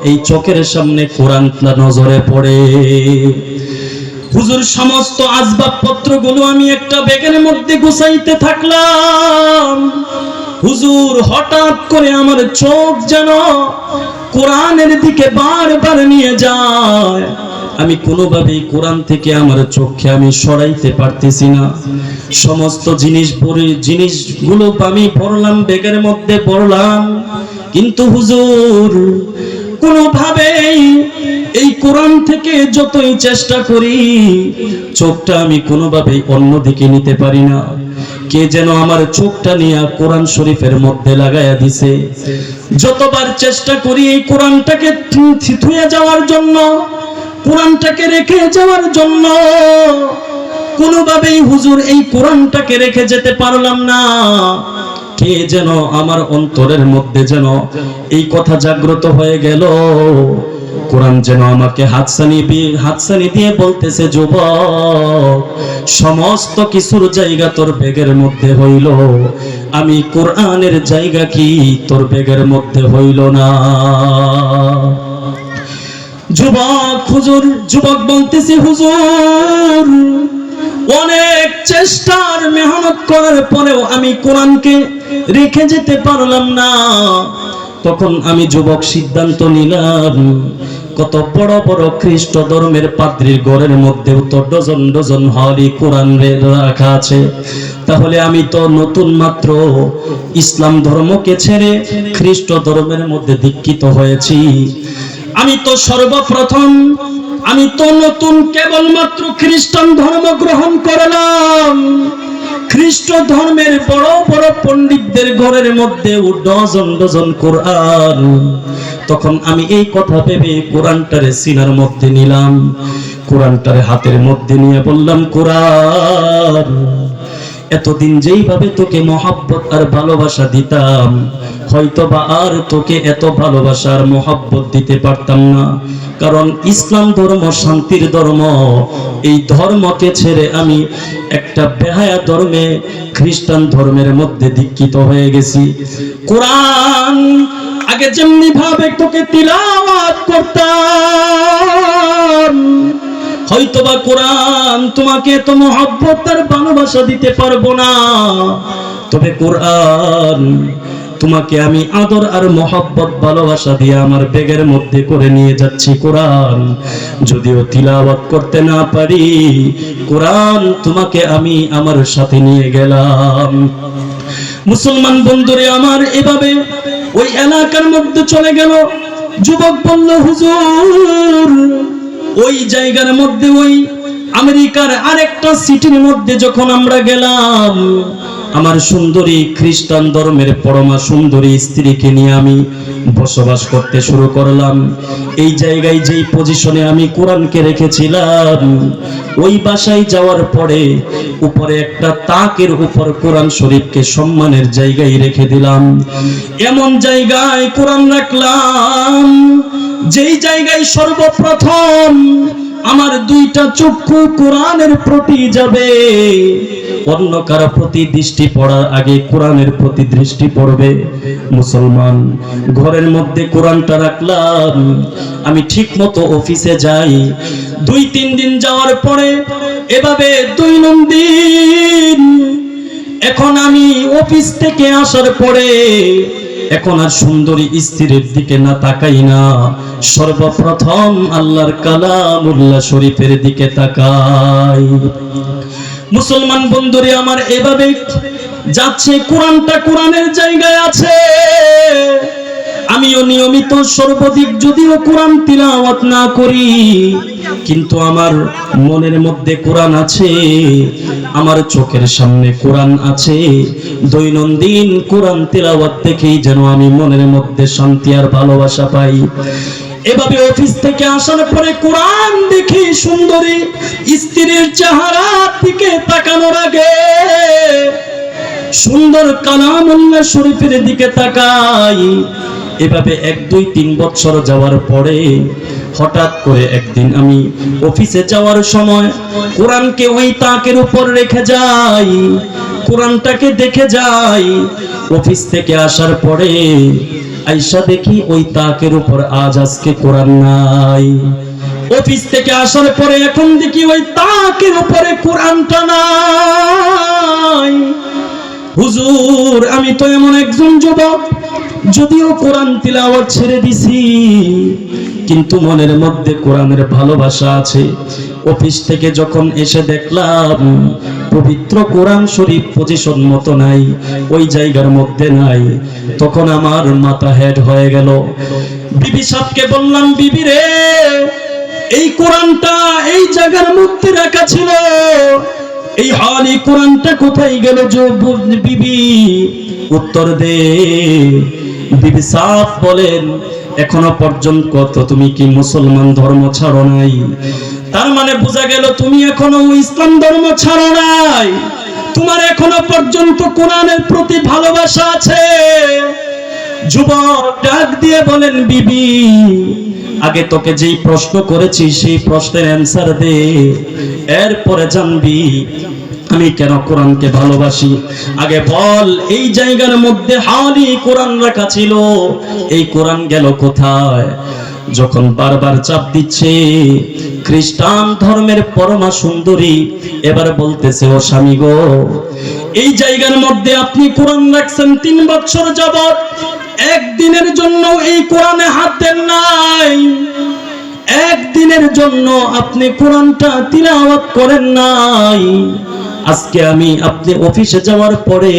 এই চোখের সামনে কোরআন নজরে পড়ে। হুজুর সমস্ত আসবাবপত্রগুলো আমি একটা ব্যাগের মধ্যে গুছাইতে থাকলাম। হুজুর হঠাৎ করে আমার চোখ যেন কোরআনের দিকে বারবার নিয়ে যায়। আমি কোনোভাবেই কোরআন থেকে আমার চোখকে আমি সরাইতে পারতেছি না। সমস্ত জিনিসগুলো আমি পড়লাম, ব্যাগের মধ্যে পড়লাম, কিন্তু হুজুর কোনোভাবেই এই কোরআন থেকে যতই চেষ্টা করি চোখটা আমি কোনোভাবেই অন্যদিকে নিতে পারি না। কে যেন আমার চোখটা নিয়ে কোরআন শরীফের মধ্যে লাগাইয়া দিছে। যতবার চেষ্টা করি এই কোরআনটাকে থুয়ে যাওয়ার জন্য, কোরআনটাকে রেখে যাওয়ার জন্য, কোনোভাবেই হুজুর এই কোরআনটাকে রেখে যেতে পারলাম না। কে যেন আমার অন্তরের মধ্যে যেন এই কথা জাগ্রত হয়ে গেল। কোরআন যেন আমাকে হাতছানি দিয়ে বলতেছে, যুবক, সমস্ত কিছুর জায়গা তোর ব্যাগের মধ্যে হইল, আমি কোরআনের জায়গা কি তোর ব্যাগের মধ্যে হইল না? যুবক বলতেছে, হুজুর অনেক চেষ্টার মেহনত করার পরেও আমি কোরআনকে রেখে যেতে পারলাম না। তখন আমি যুবক সিদ্ধান্ত নিলাম, কত বড় বড় খ্রিস্ট ধর্মের পাদ্রীর ঘরের মধ্যেও তো ডজন ডজন হলি কোরআন রাখা আছে। তাহলে আমি তো নতুন মাত্র ইসলাম ধর্মকে ছেড়ে খ্রিস্ট ধর্মের মধ্যে দীক্ষিত হয়েছি। আমি তো সর্বপ্রথম, আমি তো নতুন কেবলমাত্র খ্রিস্টান ধর্ম গ্রহণ করলাম। খ্রিস্ট ধর্মের বড় বড় পণ্ডিতদের ঘরের মধ্যে ডজন ডজন কোরআন। তখন আমি এই কথা ভেবে কোরআনটারে সিনার মধ্যে নিলাম, কোরআনটারে হাতের মধ্যে নিয়ে বললাম, কোরআন, এতদিন যেইভাবে তোকে মহব্বত আর ভালোবাসা দিতাম, হয়তোবা আর তোকে এত ভালোবাসা আর মহব্বত দিতে পারতাম না। কারণ ইসলাম ধর্ম শান্তির ধর্ম, এই ধর্মকে ছেড়ে আমি একটা বেহায়া ধর্মে, খ্রিস্টান ধর্মের মধ্যে দীক্ষিত হয়ে গেছি। কোরআন আগে যেমনি ভাবে তোকে তিলাওয়াত করতাম, হয়তোবা কোরআন তোমাকে এত মহব্বত আর ভালোবাসা দিতে পারবো না, তবে কোরআন তোমাকে আমি আদর আর মহব্বত ভালোবাসা দিয়ে আমার ব্যাগের মধ্যে করে নিয়ে যাচ্ছি। কোরআন যদিও তিলাওয়াত করতে না পারি, কোরআন তোমাকে আমি আমার সাথে নিয়ে গেলাম। মুসলমান বন্ধুরে আমার এভাবে ওই এলাকার মধ্যে চলে গেল। যুবক বলল, হুজুর ওই জায়গার মধ্যে, ওই আমেরিকার আরেকটা সিটির মধ্যে যখন আমরা গেলাম, আমার সুন্দরী খ্রিস্টান ধর্মের পরমা সুন্দরী স্ত্রীকে নিয়ে আমি বসবাস করতে শুরু করলাম। এই জায়গায় যেই পজিশনে আমি কোরআনকে রেখেছিলাম, ওই বাসায় যাওয়ার পরে উপরে একটা তাকের উপর কোরআন শরীফকে সম্মানের জায়গায় রেখে দিলাম। এমন জায়গায় কোরআন রাখলাম যেই জায়গায় সর্বপ্রথম আমার দুইটা চক্ষু কোরআনের প্রতি যাবে। অন্য কারো প্রতি দৃষ্টি পড়ার আগে কোরআনের প্রতি দৃষ্টি পড়বে। মুসলমান, ঘরের মধ্যে কোরআনটা রাখলাম। আমি ঠিক মতো অফিসে যাই। 2-3 দিন যাওয়ার পরে এভাবে দৈনন্দিন, এখন আমি অফিস থেকে আসার পরে এখন আর সুন্দরী স্ত্রীর দিকে না তাকাই না, সর্বপ্রথম আল্লাহর কালামুল্লাহ শরীফের দিকে তাকাই। মুসলমান বন্ধুরে আমার এভাবে যাচ্ছে, কোরআনটা কোরআনের জায়গায় আছে। আমিও নিয়মিত সর্বদিক যদিও কোরআন তিলাওয়াত না করি, কিন্তু আমার মনের মধ্যে কোরআন আছে, আমার চোখের সামনে কোরআন আছে। দৈনন্দিন কোরআন তিলাওয়াত দেখেই যেন আমি মনের মধ্যে শান্তি আর ভালোবাসা পাই। এভাবে অফিস থেকে আসার পরে কোরআন দেখি, সুন্দরী স্ত্রীর চেহারার দিকে তাকানোর আগে সুন্দর কালামুল্লাহ শরীফের দিকে তাকাই। এভাবে 1-2-3 বছর যাওয়ার পরে হঠাৎ করে একদিন আমি অফিসে যাওয়ার সময় কোরআনকে ওই তাকের উপর রেখে যাই, কোরআনটাকে দেখে যাই। অফিস থেকে আসার পরে আইসা দেখি ওই তাকের উপর আজ আজকে কোরআন নাই। অফিস থেকে আসার পরে এখন দেখি ওই তাকের উপরে কোরআনটা নাই। হুজুর, আমি তো এমন একজন যুবক, যদিও কোরআন তিলাওয়াত ছেড়ে দিছি, কিন্তু মনের মধ্যে কোরআনের ভালোবাসা আছে। অফিস থেকে যখন এসে দেখলাম পবিত্র কোরআন শরীফ পজিশন মতো নাই, ওই জায়গার মধ্যে নাই, তখন আমার মাথা হেড হয়ে গেল। বিবি সাহেবকে বললাম, বিবি রে, এই কোরআনটা এই জায়গার মধ্যে রাখা ছিল, এই হালি কোরআনটা কোথায় গেল? বিবি উত্তর দে। বিবি সাহেব বলেন, এখনো পর্যন্ত কত তুমি কি মুসলমান ধর্ম ছাড়ো নাই? তার মানে বোঝা গেল তুমি এখনো ইসলাম ধর্ম ছাড়ো নাই, তোমার এখনো পর্যন্ত কোরআনের প্রতি ভালোবাসা আছে। যুবক ডাক দিয়ে বলেন, বিবি, আগে তোকে যেই প্রশ্ন করেছি সেই প্রশ্নের অ্যান্সার দে, এরপরে জানবি আমি কেন কোরআনকে ভালোবাসি। আগে বল, এই জায়গার মধ্যে হালি কোরআন রাখা ছিল, এই কোরআন গেল কোথায়? যখন বারবার চাপ দিচ্ছে, খ্রিস্টান ধর্মের পরমা সুন্দরী এবার বলতেছে, ও স্বামী গো, এই জায়গার মধ্যে আপনি কোরআন রাখছেন 3 বছর যাবত, একদিনের জন্য এই কোরআনে হাত দেন নাই, একদিনের জন্য আপনি কোরআনটা তিলাওয়াত করেন নাই। আজকে আমি আপনি অফিসে যাওয়ার পরে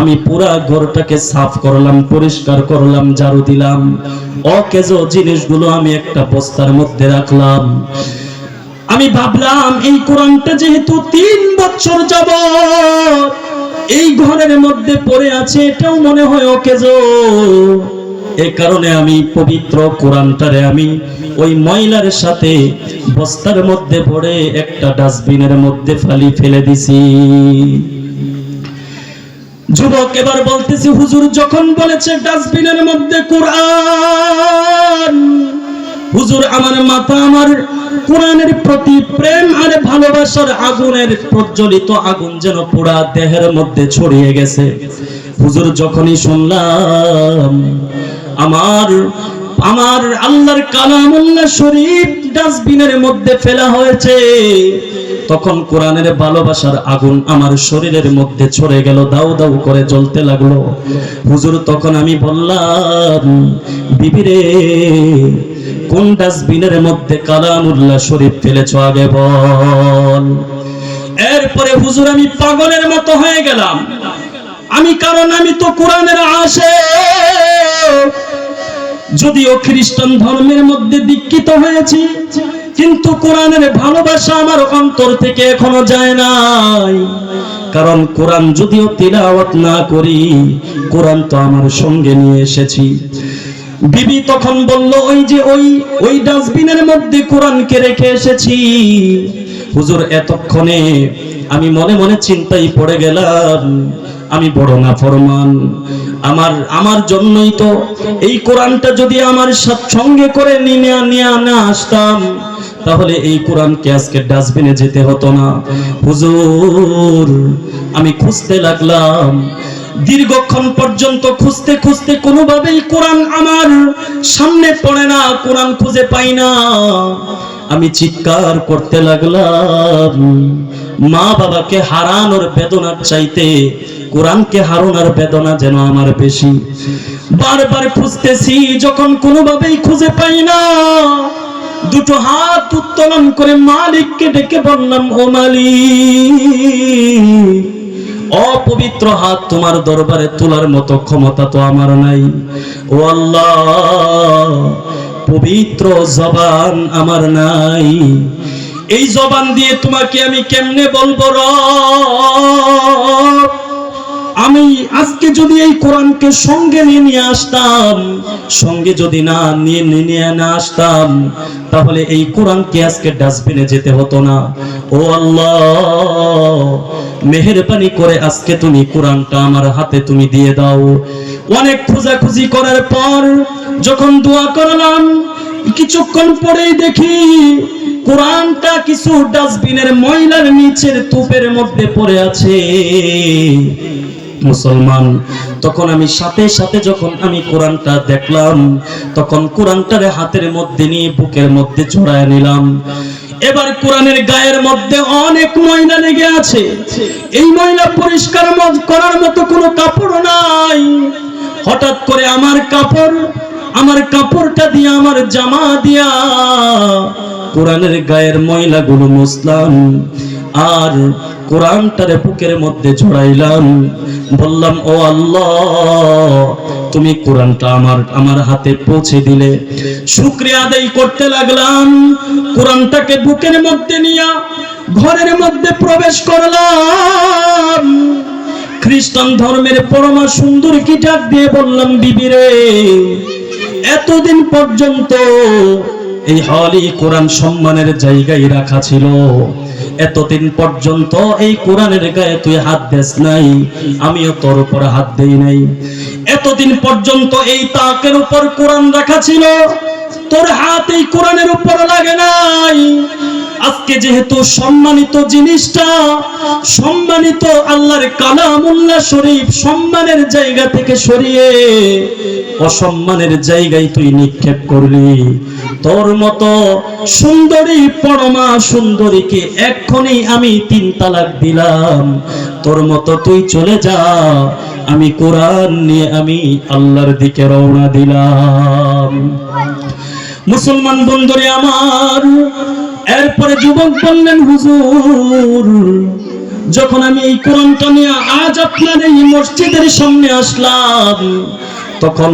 আমি পুরা ঘরটাকে সাফ করলাম, পরিষ্কার করলাম, ঝাড়ু দিলাম, অকেজো জিনিসগুলো আমি একটা বস্তার মধ্যে রাখলাম। আমি ভাবলাম এই কোরআনটা যেহেতু 3 বছর যাবত এই ঘরের মধ্যে পড়ে আছে, এটাও মনে হয় অকেজো, এই কারণে আমি পবিত্র কোরআনটারে আমি ওই ময়লার সাথে বস্তার মধ্যে ভরে একটা ডাস্টবিনের মধ্যে ফেলে দিছি। যুবক এবার বলতেছি, হুজুর যখন বলেছে ডাস্টবিনের মধ্যে কোরআন, হুজুর আমার মাথা, আমার কোরআনের প্রতি প্রেম আর ভালোবাসার আগুনের প্রজ্বলিত আগুন যেন পুরা দেহের মধ্যে ছড়িয়ে গেছে। হুজুর যখনই শুনলাম আমার আল্লাহর কালামুল্লাহ শরীফ ডাস্টবিনের মধ্যে ফেলা হয়েছে, তখন কোরআনের ভালোবাসার আগুন আমার শরীরের মধ্যে ছড়ে গেল, দাউ দাউ করে জ্বলতে লাগলো। হুজুর তখন আমি বললাম, বিবি রে, কোন ডাস্টবিনের মধ্যে কালামুল্লাহ শরীফ ফেলেছো আগে বল। এরপরে হুজুর আমি পাগলের মতো হয়ে গেলাম, কারণ আমি তো কোরআনের আশিক, যদিও খ্রিস্টান ধর্মের মধ্যে দীক্ষিত হয়েছি, কিন্তু কোরআনের ভালোবাসা আমার অন্তর থেকে এখনো যায় নাই। কারণ কোরআন যদিও তিলাওয়াত না করি, কোরআন তো আমার সঙ্গে নিয়ে এসেছি। বিবি তখন বলল, ওই যে ওই ডাস্টবিনের মধ্যে কোরআনকে রেখে এসেছি। হুজুর এতক্ষণে আমি মনে মনে চিন্তায় পড়ে গেলাম, আমি বড় নাফরমান, আমার জন্যই তো এই কোরআনটা যদি আমার সঙ্গে করে নিয়ে না আসতাম, তাহলে এই কোরআনকে আজকে ডাস্টবিনে যেতে হতো না। হুজুর আমি খুঁজতে লাগলাম, দীর্ঘক্ষণ পর্যন্ত খুঁজতে খুঁজতে কোনোভাবেই কোরআন আমার সামনে পড়ে না, কোরআন খুঁজে পাই না। আমি চিৎকার করতে লাগলাম, মা বাবাকে হারানোর বেদনার চাইতে কোরআনকে হারানোর বেদনা যেন আমার বেশি। বারবার খুঁজতেছি, যখন কোনোভাবেই খুঁজে পাই না, দুটো হাত উত্তোলন করে মালিককে ডেকে বললাম, ও মালিক, অপবিত্র হাত তোমার দরবারে তোলার মতো ক্ষমতা তো আমার নাই। ও আল্লাহ, পবিত্র জবান আমার নাই, এই জবান দিয়ে তোমাকে আমি কেমনে বলবো রব? আমি আজকে যদি এই কোরআনকে সঙ্গে নিয়ে আসতাম, সঙ্গে যদি নিয়ে আসতাম, তাহলে এই কোরআনকে আজকে ডাস্টবিনে যেতে হতো না। ও আল্লাহ, মেহেরবানি করে আজকে তুমি কোরআনটা আমার হাতে তুমি দিয়ে দাও। অনেক খোঁজাখুঁজি করার পর যখন দোয়া করলাম, কিছুক্ষণ পরেই দেখি কোরআনটা কিছু ডাস্টবিনের ময়লার নিচের তুপের মধ্যে পড়ে আছে। মুসলমান, তখন আমি সাথে সাথে যখন আমি কোরআনটা দেখলাম, তখন কোরআনটারে হাতের মধ্যে নিয়ে বুকের মধ্যে জড়ায় নিলাম। এবার কোরআনের গায়ের মধ্যে অনেক ময়লা লেগে আছে, এই ময়লা পরিষ্কার করার মতো কোনো কাপড় নাই। হঠাৎ করে আমার কাপড়টা দিয়ে, আমার জামা দিয়া কোরআনের গায়ের ময়লাগুলো মুছলাম, আর কোরআনটারে বুকের মধ্যে জড়াইলাম। বললাম, ও আল্লাহ, তুমি কোরআনটা আমার হাতে পৌঁছে দিলে। শুকরিয়া আদায় করতে লাগলাম। কোরআনটাকে বুকের মধ্যে নিয়ে ঘরের মধ্যে প্রবেশ করলাম। খ্রিস্টান ধর্মের পরমা সুন্দর কি ডাক দিয়ে বললাম, বিবি রে, এতদিন পর্যন্ত এই হলি কোরআন সম্মানের জায়গায় রাখা ছিল, এতদিন পর্যন্ত এই কোরআনের গায়ে তুই হাত দেস নাই, আমিও তোর উপর হাত দেই নাই। এতদিন পর্যন্ত এই তাকের উপর কোরআন রাখা ছিল, তোর হাত এই কোরআনের উপর লাগে নাই। আজকে যেহেতু সম্মানিত জিনিসটা, সম্মানিত আল্লাহর কালামুল্লাহ শরীফ সম্মানের জায়গা থেকে সরিয়ে অসম্মানের জায়গায় তুই নিক্ষেপ করলি, তোর মতো সুন্দরী পরমা সুন্দরীকে এক্ষুনি আমি 3 তালাক দিলাম। তোর মতো তুই চলে যা, আমি কোরআন নিয়ে আমি আল্লাহর দিকে রওনা দিলাম। মুসলমান বন্ধুরে আমার, এরপরে যুবক বললেন, হুজুর, যখন আমি এই কোরআনটা নিয়ে আজ আপনার এই মসজিদের সামনে আসলাম, তখন